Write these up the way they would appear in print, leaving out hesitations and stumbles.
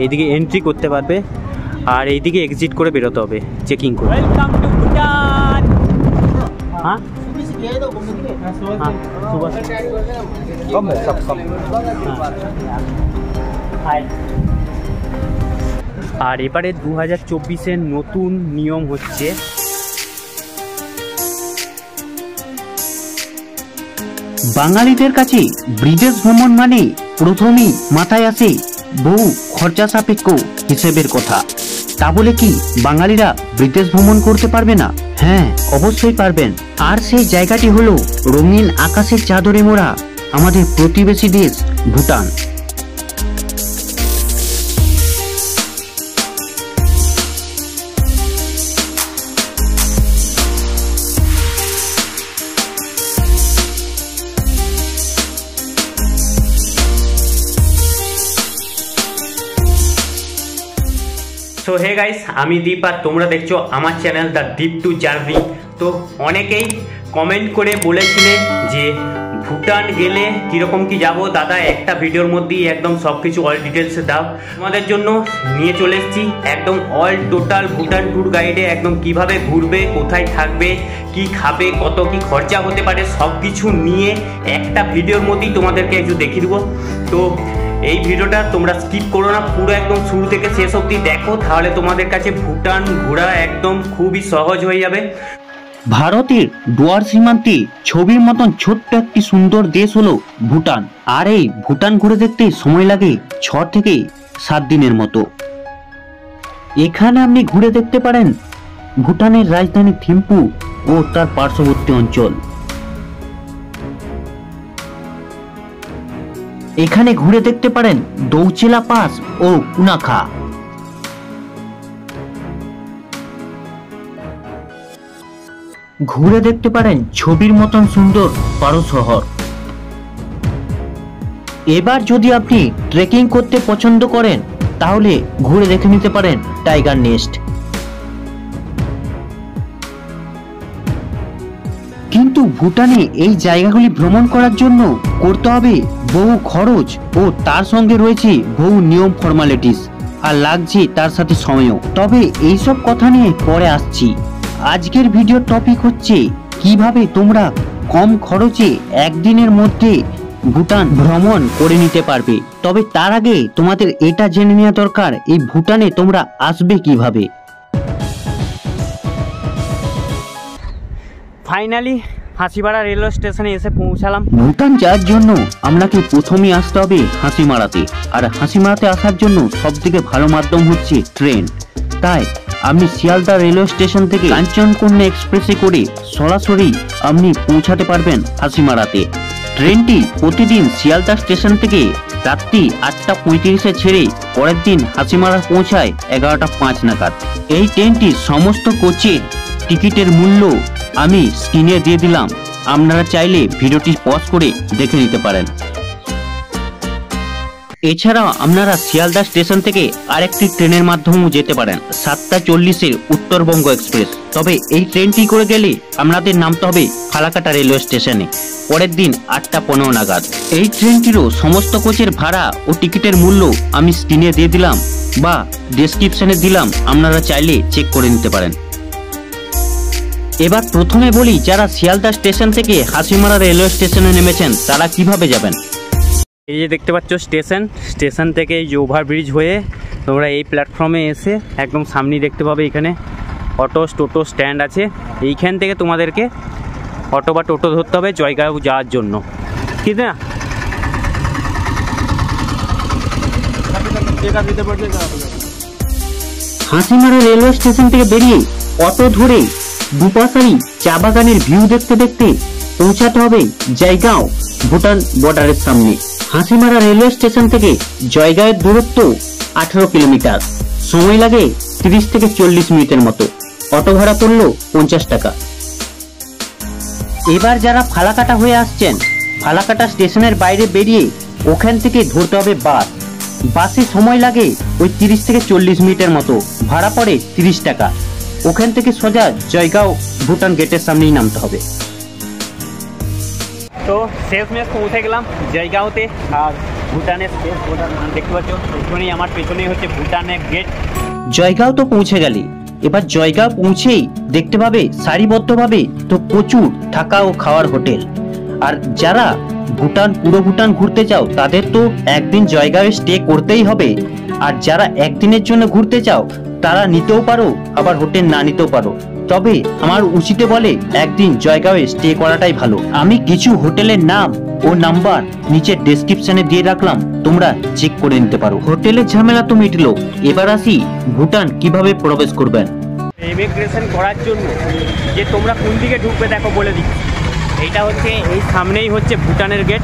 এইদিকে এন্ট্রি করতে পারবে আর এইদিকে এক্সিট করে বেরোতে হবে চেকিং করে। Welcome to Bhutan. হ্যাঁ আর এবারে 2024-এর নতুন নিয়ম হচ্ছে বাঙালিদের কাছে বিদেশ ভ্রমণ মানে প্রথমেই মাথায় আসে বহু খরচা সাপেক্ষ হিসেবের কথা। তা বলে কি বাঙালিরা বিদেশ ভ্রমণ করতে পারবে না? হ্যাঁ, অবশ্যই পারবেন। আর সেই জায়গাটি হলো রঙিন আকাশের চাদরে মোড়া আমাদের প্রতিবেশী দেশ ভুটান। সো হে গাইস, আমি দীপ আর তোমরা দেখছো আমার channel the deep to journey. তো অনেকেই কমেন্ট করে বলেছিলেন যে ভুটান গেলে কীরকম কি যাব দাদা, একটা ভিডিওর মধ্যেই একদম সব কিছু অল ডিটেলসে দাও। তোমাদের জন্য নিয়ে চলে এসেছি একদম অল টোটাল ভুটান ট্যুর গাইডে, একদম কিভাবে ঘুরবে, কোথায় থাকবে, কি খাবে, কত কি খরচা হতে পারে, সব কিছু নিয়ে একটা ভিডিওর মধ্যেই তোমাদেরকে একটু দেখিয়ে দেবো। তো এই ভিডিওটা তোমরা স্কিপ করো না, পুরো একদম শুরু থেকে শেষ অবধি দেখো, তাহলে তোমাদের কাছে ভুটান ঘোরা একদম খুবই সহজ হয়ে যাবে। ভারতের দুয়ার সীমান্তে ছবির মতন ছোট্ট একটি সুন্দর দেশ হলো ভুটান। আর এই ভুটান ঘুরে দেখতে সময় লাগে 6 থেকে 7 দিনের মতো। এখানে আপনি ঘুরে দেখতে পারেন ভুটানের রাজধানী থিম্পু ও তার পার্শ্ববর্তী অঞ্চল। এখানে ঘুরে দেখতে পারেন দৌচিলা পাস ও কুনাখা। ঘুরে দেখতে পারেন ছবির মতন সুন্দর পারো শহর। এবার যদি আপনি ট্রেকিং করতে পছন্দ করেন তাহলে ঘুরে দেখে নিতে পারেন টাইগার নেস্ট। কিন্তু ভুটানে এই জায়গাগুলি ভ্রমণ করার জন্য করতে হবে বহু খরচ ও তার সঙ্গে রয়েছে বহু নিয়ম ফর্মালিটিস, আর লাগছে তার সাথে সময়ও। তবে এইসব কথা নিয়ে পরে আসছি। আজকের ভিডিওর টপিক হচ্ছে কিভাবে তোমরা কম খরচে একদিনের মধ্যে ভুটান ভ্রমণ করে নিতে পারবে। তবে তার আগে তোমাদের এটা জেনে নেওয়া দরকার এই ভুটানে তোমরা আসবে কিভাবে। ফাইনালি হাসিমারা রেলওয়ে স্টেশনে এসে পৌঁছালাম। ভুটান যাওয়ার জন্য আপনাকে প্রথমে আসতে হবে হাসিমারাতে, আর হাসিমারাতে আসার জন্য সব থেকে ভালো মাধ্যম হচ্ছে ট্রেন। তাই আপনি শিয়ালদা রেলওয়ে স্টেশন থেকে কাঞ্চনকন্যা এক্সপ্রেসে করে সরাসরি আপনি পৌঁছাতে পারবেন হাসিমারাতে। ট্রেনটি প্রতিদিন শিয়ালদা স্টেশন থেকে রাত্রি 8:35-এ ছেড়ে পরের দিন হাসিমারা পৌঁছায় 11:05 নাগাদ। এই ট্রেনটি সমস্ত কোচে টিকিটের মূল্য আমি স্ক্রিনে দিয়ে দিলাম, আপনারা চাইলে ভিডিওটি পজ করে দেখে নিতে পারেন। এছাড়াও আপনারা শিয়ালদা স্টেশন থেকে আরেকটি ট্রেনের মাধ্যমেও যেতে পারেন 7:40-এর উত্তরবঙ্গ এক্সপ্রেস। তবে এই ট্রেনটি করে গেলে আপনাদের নামতে হবে ফালাকাটা রেলওয়ে স্টেশনে পরের দিন 8:15 নাগাদ। এই ট্রেনটিরও সমস্ত কোচের ভাড়া ও টিকিটের মূল্য আমি স্ক্রিনে দিয়ে দিলাম বা ডেসক্রিপশনে দিলাম, আপনারা চাইলে চেক করে নিতে পারেন। এবার প্রথমে বলি যারা শিয়ালদা স্টেশন থেকে হাসিমারা রেলওয়ে স্টেশনে নেমেছেন তারা কিভাবে যাবেন। এই যে দেখতে পাচ্ছ স্টেশন থেকে এই যে ওভারব্রিজ হয়ে তোমরা এই প্ল্যাটফর্মে এসে একদম সামনেই দেখতে পাবে এখানে অটো টোটো স্ট্যান্ড আছে। এইখান থেকে তোমাদেরকে অটো বা টোটো ধরতে হবে জয়গাঁও যাওয়ার জন্য, ঠিক না? হাসিমারা রেলওয়ে স্টেশন থেকে বেরিয়ে অটো ধরে দুপাশারি চা বাগানের ভিউ দেখতে দেখতে পৌঁছাতে হবে জয়গাঁও ভুটান বর্ডারের সামনে। হাসিমারা রেলওয়ে স্টেশন থেকে জয়গাঁওয়ের দূরত্ব 18 কিলোমিটার, সময় লাগে 30 থেকে 40 মিনিটের মতো। অটো ভাড়া পড়লো 50 টাকা। এবার যারা ফালাকাটা হয়ে আসছেন, ফালাকাটা স্টেশনের বাইরে বেরিয়ে ওখান থেকে ধরতে হবে বাস। বাসে সময় লাগে ওই 30 থেকে 40 মিনিটের মতো, ভাড়া পড়ে 30 টাকা। ওখান থেকে সোজা জয়গাঁও ভুটান গেটের সামনেই নামতে হবে। তো শেষমেশ পৌঁছে গেলাম জয়গাঁওতে। আর ভুটানের শেষ বর্ডার দেখতে পাচ্ছ, পেছনেই আমার পেছনেই হচ্ছে ভুটানের গেট। জয়গাঁও তো পৌঁছে গেলি, এবার জয়গাঁও পৌঁছেই দেখতে পাবে সারিবদ্ধভাবে তো প্রচুর থাকা ও খাওয়ার হোটেল। আর যারা পুরো ভুটান ঘুরতে চাও তাদের তো একদিন জয়গাঁওয়ে স্টে করতেই হবে। আর যারা একদিনের জন্য ঘুরতে চাও তারা নিতেও পারো, আবার হোটেল না নিতেও পারো। তবে আমার উচিতে বলে একদিন জয়গাঁওয়ে স্টে করাটাই ভালো। আমি কিছু হোটেলের নাম ও নাম্বার নিচে ডেসক্রিপশনে দিয়ে রাখলাম, তোমরা চেক করে নিতে পারো। হোটেলের ঝামেলা তো মিটলো, এবার আসি ভুটান কিভাবে প্রবেশ করবেন। ইমিগ্রেশন করার জন্য যে তোমরা কোন দিকে ঢুকবে দেখো বলে দিচ্ছি। এইটা হচ্ছে, এই সামনেই হচ্ছে ভুটানের গেট,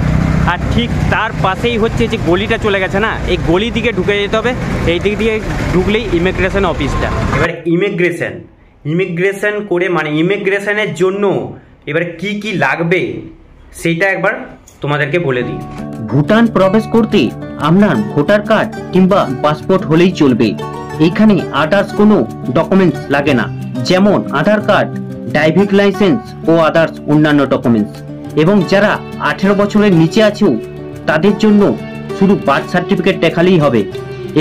আর ঠিক তার পাশেই হচ্ছে যে গলিটা চলে গেছে না, এই গলি দিকে ঢুকে যেতে হবে। এই দিক দিয়ে ঢুকলেই ইমিগ্রেশন অফিসটা। এবার ইমিগ্রেশন করে মানে ইমিগ্রেশনের জন্য এবার কি কি লাগবে সেইটা একবার তোমাদেরকে বলে দিই। ভুটান প্রবেশ করতে আপনার ভোটার কার্ড কিংবা পাসপোর্ট হলেই চলবে। এখানে আদার্স কোনো ডকুমেন্টস লাগে না, যেমন আধার কার্ড, ড্রাইভিং লাইসেন্স ও আদার্স অন্যান্য ডকুমেন্টস। এবং যারা 18 বছরের নিচে আছেও তাদের জন্য শুধু বার্থ সার্টিফিকেট দেখালেই হবে,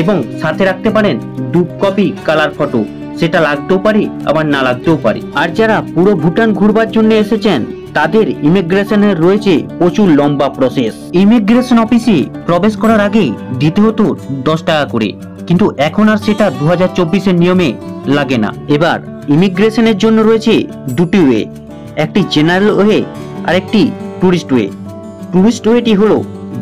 এবং সাথে রাখতে পারেন 2 কপি কালার ফটো, সেটা লাগতেও পারে আবার না লাগতেও পারে। আর যারা পুরো ভুটান ঘুরবার জন্য এসেছেন তাদের ইমিগ্রেশনের রয়েছে প্রচুর লম্বা প্রসেস। ইমিগ্রেশন অফিসে প্রবেশ করার আগে দিতে হতো 10 টাকা করে, কিন্তু এখন আর সেটা 2024-এর নিয়মে লাগে না। এবার ইমিগ্রেশনের জন্য রয়েছে 2টি ওয়ে, একটি জেনারেল ওয়ে আর একটি টুরিস্ট ওয়ে। টুরিস্ট ওয়েটি হলো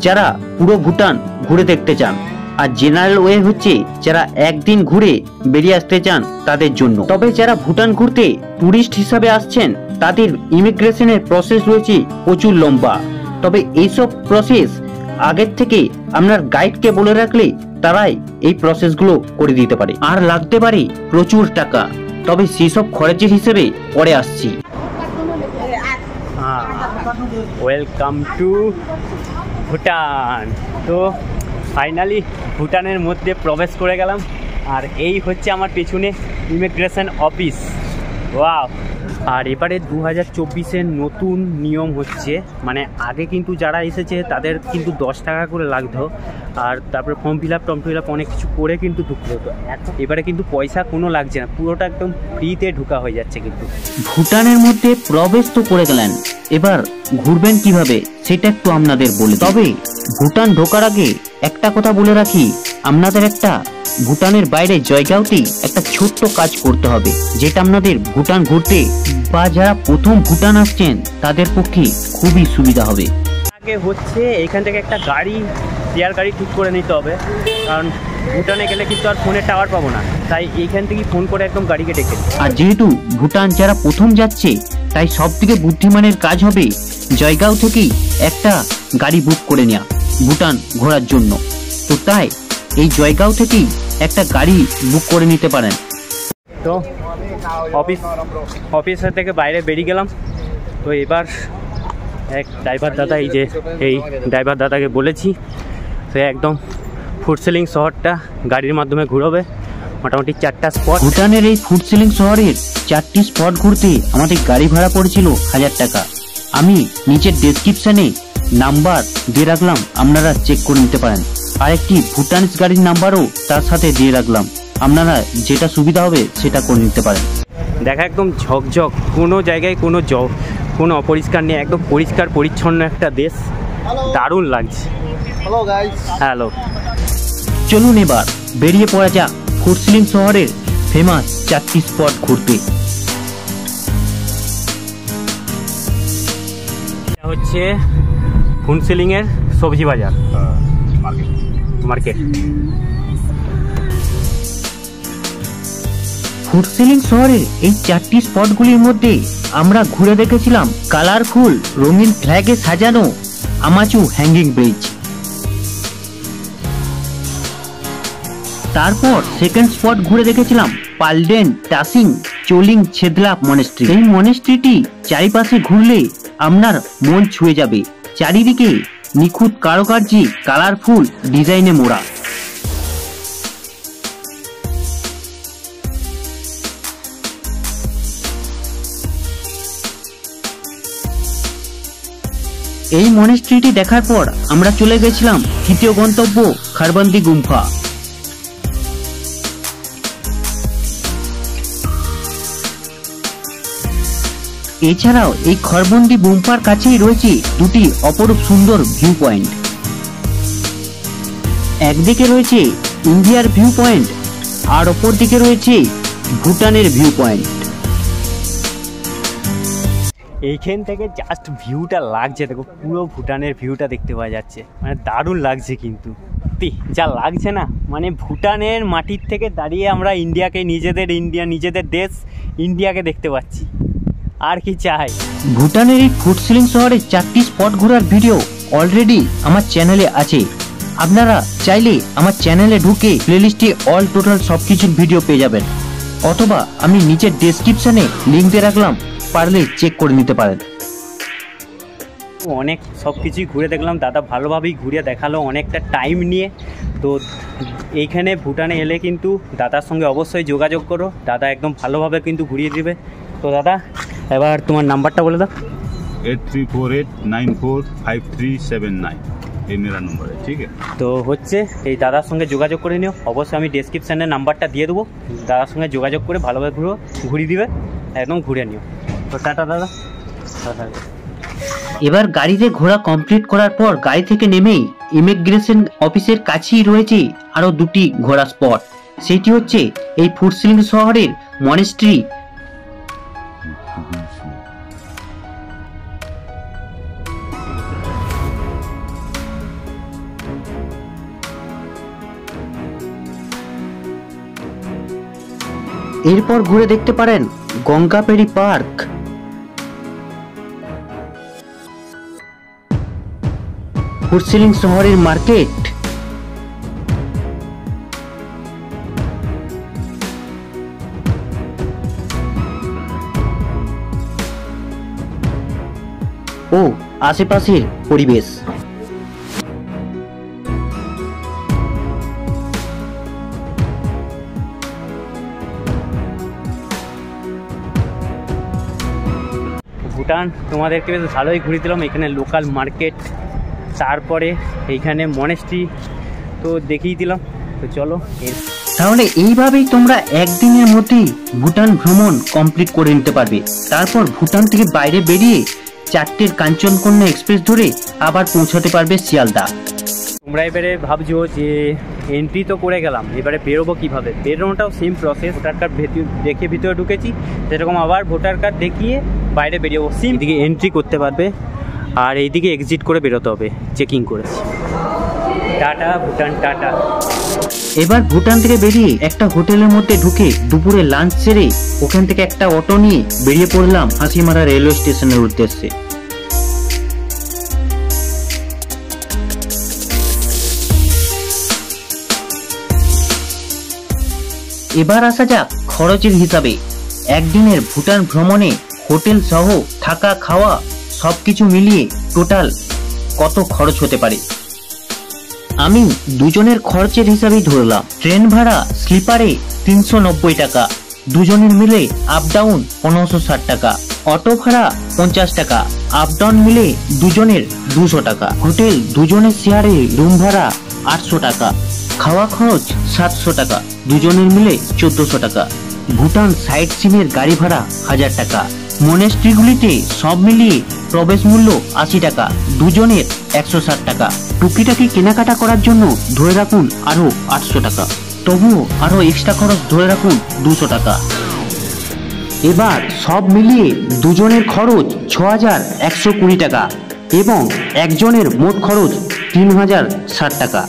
যারা পুরো ভুটান ঘুরে দেখতে চান, আর জেনারেল ওয়ে হচ্ছে যারা একদিন ঘুরে বেরিয়ে আসতে চান তাদের জন্য। তবে যারা ভুটান ঘুরতে টুরিস্ট হিসাবে আসছেন তাদের ইমিগ্রেশনের প্রসেস রয়েছে প্রচুর লম্বা। তবে এইসব প্রসেস আগের থেকে আপনার গাইডকে বলে রাখলে তারাই এই প্রসেসগুলো করে দিতে পারে, আর লাগতে পারে প্রচুর টাকা। তবে সেসব খরচের হিসেবে পরে আসছি। Welcome to Bhutan. তো ফাইনালি ভুটানের মধ্যে প্রবেশ করে গেলাম, আর এই হচ্ছে আমার পেছনে ইমিগ্রেশন অফিস। ওয়াও! আর এবারে 2024-এর নতুন নিয়ম হচ্ছে, মানে আগে কিন্তু যারা এসেছে তাদের কিন্তু 10 টাকা করে লাগতো, আর তারপরে ফর্ম ফিল আপ অনেক কিছু করে কিন্তু ঢুকতে হতো। এবারে কিন্তু পয়সা কোনো লাগছে না, পুরোটা একদম ফ্রিতে ঢুকা হয়ে যাচ্ছে। কিন্তু ভুটানের মধ্যে প্রবেশ তো করে গেলেন, এবার ঘুরবেন কিভাবে সেটা একটু আপনাদের বলে। তবে ভুটান ঢোকার আগে একটা কথা বলে রাখি, আপনাদের একটা ভুটানের বাইরে জয়গাঁওতে একটা ছোট্ট কাজ করতে হবে, যেটা আপনাদের ভুটান ঘুরতে বা যারা প্রথম ভুটান আসছেন তাদের পক্ষে খুবই সুবিধা হবে। আগে হচ্ছে এখান থেকে একটা শেয়ার গাড়ি ঠিক করে নিতে হবে, কারণ ভুটানে গেলে কিন্তু আর ফোনের টাওয়ার পাবো না, তাই এইখান থেকে ফোন করে একদম গাড়িকে ডেকে। আর যেহেতু ভুটান যারা প্রথম যাচ্ছে তাই সব থেকে বুদ্ধিমানের কাজ হবে জয়গাঁও থেকেই একটা গাড়ি বুক করে নেওয়া ভুটান ঘোরার জন্য। তো তাই এই জয়গাঁও থেকেই একটা গাড়ি বুক করে নিতে পারেন। তো অফিসের থেকে বাইরে বেরিয়ে গেলাম। তো এবার এক ড্রাইভার দাদা, এই ড্রাইভার দাদাকে বলেছি সে একদম ফুড সেলিং শহরটা গাড়ির মাধ্যমে ঘুরবে, মোটামুটি 4টা স্পট। ভুটানের এই ফুড সেলিং শহরের 4টি স্পট ঘুরতে আমাদের গাড়ি ভাড়া পড়েছিল 1000 টাকা। আমি নিচের ডেসক্রিপশনে নাম্বার দিয়ে রাখলাম, আপনারা চেক করে নিতে পারেন। আর একটি ভুটানিস গাড়ির নাম্বারও তার সাথে দিয়ে রাখলাম, আপনারা যেটা সুবিধা হবে সেটা করে নিতে পারেন। দেখা একদম ঝকঝক, কোনো জায়গায় কোনো অপরিষ্কার নেই, একদম পরিষ্কার পরিচ্ছন্ন একটা দেশ, দারুণ লাগছে। হ্যালো, চলুন এবার বেরিয়ে পড়া যাক ফুড সেলিং শহরের ফেমাস 4টি স্পট ঘুরতে। এটা হচ্ছে ফুড সেলিং এর সবজি বাজার মার্কেট। ফুড সেলিং শহরের এই 4টি স্পটগুলির মধ্যে আমরা ঘুরে দেখেছিলাম কালারফুল রঙিন ফ্ল্যাগে সাজানো আমাচু হ্যাঙ্গিং ব্রিজ। তারপর সেকেন্ড স্পট ঘুরে দেখেছিলাম পালডেন টাসিং চোলিং ছেদলা মনেস্ট্রি। এই মনেস্ট্রিটি চারিপাশে ঘুরলে আপনার মন ছুঁয়ে যাবে, চারিদিকে নিখুঁত কারুকার্যে কালারফুল ডিজাইনে মোড়া। এই মনেস্ট্রিটি দেখার পর আমরা চলে গেছিলাম তৃতীয় গন্তব্য খারবান্দি গুম্ফা। এছাড়াও এই খরবন্দি গুম্ফার কাছেই রয়েছে দুটি অপরূপ সুন্দর ভিউ পয়েন্ট। একদিকে রয়েছে ইন্ডিয়ার ভিউ পয়েন্ট আর অপর দিকে রয়েছে ভুটানের ভিউ পয়েন্ট। এইখান থেকে জাস্ট ভিউটা লাগছে, দেখো পুরো ভুটানের ভিউটা দেখতে পাওয়া যাচ্ছে, মানে দারুণ লাগছে। কিন্তু যা লাগছে না, মানে ভুটানের মাটির থেকে দাঁড়িয়ে আমরা ইন্ডিয়াকে, নিজেদের দেশ ইন্ডিয়াকে দেখতে পাচ্ছি। আর কি চাই। ভুটানের এই ফুটসিলিং শহরে 4টি স্পট ঘোরার ভিডিও অলরেডি আমার চ্যানেলে আছে। আপনারা চাইলে আমার চ্যানেলে ঢুকে প্লেলিস্টে অল টোটাল সবকিছুর ভিডিও পেয়ে যাবেন, অথবা আমি নিচের ডেসক্রিপশনে লিঙ্ক দিয়ে রাখলাম, পারলে চেক করে নিতে পারেন। অনেক সব কিছুই ঘুরে দেখলাম, দাদা ভালোভাবেই ঘুরে দেখালো অনেকটা টাইম নিয়ে। তো এইখানে ভুটানে এলে কিন্তু দাদার সঙ্গে অবশ্যই যোগাযোগ করো, দাদা একদম ভালোভাবে কিন্তু ঘুরিয়ে দেবে। তো দাদা এবার তোমার নাম্বারটা বলে দাও। 8348945379 ये मेरा नंबर है, ठीक है। তো হচ্ছে এই দাদার সঙ্গে যোগাযোগ করে নিও, অবশ্যই আমি ডেসক্রিপশানে নাম্বারটা দিয়ে দেবো, দাদার সঙ্গে যোগাযোগ করে ভালোভাবে ঘুরিয়ে দিবে, একদম ঘুরে নিও। তো টাটা দাদা। এবার গাড়িতে ঘোরা কমপ্লিট করার পর গাড়ি থেকে নেমেই ইমিগ্রেশন অফিসের কাছেই রয়েছে আরো দুটি ঘোরা স্পট। সেটি হচ্ছে এই ফুটসিলিং শহরের মনেস্ট্রি। এরপর ঘুরে দেখতে পারেন গঙ্গাপেড়ি পার্ক। ফুটসিলিং শহরের মার্কেট, ও আশেপাশের পরিবেশ। ভুটান তোমাদেরকে বেশ ভালোই ঘুরে দিলাম, এখানে লোকাল মার্কেট, তারপরে এইখানে মনেস্ট্রি তো দেখিয়ে দিলাম। তো চলো, তাহলে এইভাবেই তোমরা একদিনের মধ্যেই ভুটান ভ্রমণ কমপ্লিট করে নিতে পারবে। তারপর ভুটান থেকে বাইরে বেরিয়ে 4টের কাঞ্চনকন্যা এক্সপ্রেস ধরে আবার পৌঁছাতে পারবে শিয়ালদা। তোমরা এবারে ভাবছো যে এন্ট্রি তো করে গেলাম, এবারে বেরোবো কীভাবে। বেরোনোটাও সেম প্রসেস, ভোটার কার্ড দেখে ভিতরে ঢুকেছি সেরকম আবার ভোটার কার্ড দেখিয়ে বাইরে বেরিয়েবো। সেম এদিকে এন্ট্রি করতে পারবে আর এইদিকে এক্সিট করে বেরোতে হবে, চেকিং করেছি। Tata Bhutan, tata. এবার ভুটান থেকে বেরিয়ে একটা হোটেলের মধ্যে ঢুকে দুপুরে লাঞ্চ সেরে ওখান থেকে একটা অটো নিয়ে বেরিয়ে পড়লাম হাসিমারা রেলওয়ে স্টেশনের উদ্দেশ্যে। এবার আসা যাক খরচের হিসাবে। একদিনের ভুটান ভ্রমণে হোটেল সহ থাকা খাওয়া সবকিছু মিলিয়ে টোটাল কত খরচ হতে পারে। আমি দুজনের খরচের হিসাবেই ধরলাম। ট্রেন ভাড়া স্লিপারে 390 টাকা, দুজনের মিলে আপ ডাউন 1560 টাকা, অটো ভাড়া 50 টাকা, আপ ডাউন মিলে দুজনের 200 টাকা, হোটেল দুজনের শেয়ারে রুম ভাড়া 800 টাকা, খাওয়া খরচ 700 টাকা, দুজনের মিলে 1400 টাকা, ভুটান সাইট সিনের গাড়ি ভাড়া 1000 টাকা, মনেস্ট্রিগুলিতে সব মিলিয়ে প্রবেশ মূল্য 80 টাকা, দুজনের 160 টাকা। টুকিটাকি কেনাকাটা করার জন্য ধরে রাখুন আরো 800 টাকা, তবুও আরো এক্সট্রা খরচ ধরে রাখুন 200 টাকা। এবার সব মিলিয়ে দুজনের খরচ 6120 টাকা এবং একজনের মোট খরচ 3060 টাকা।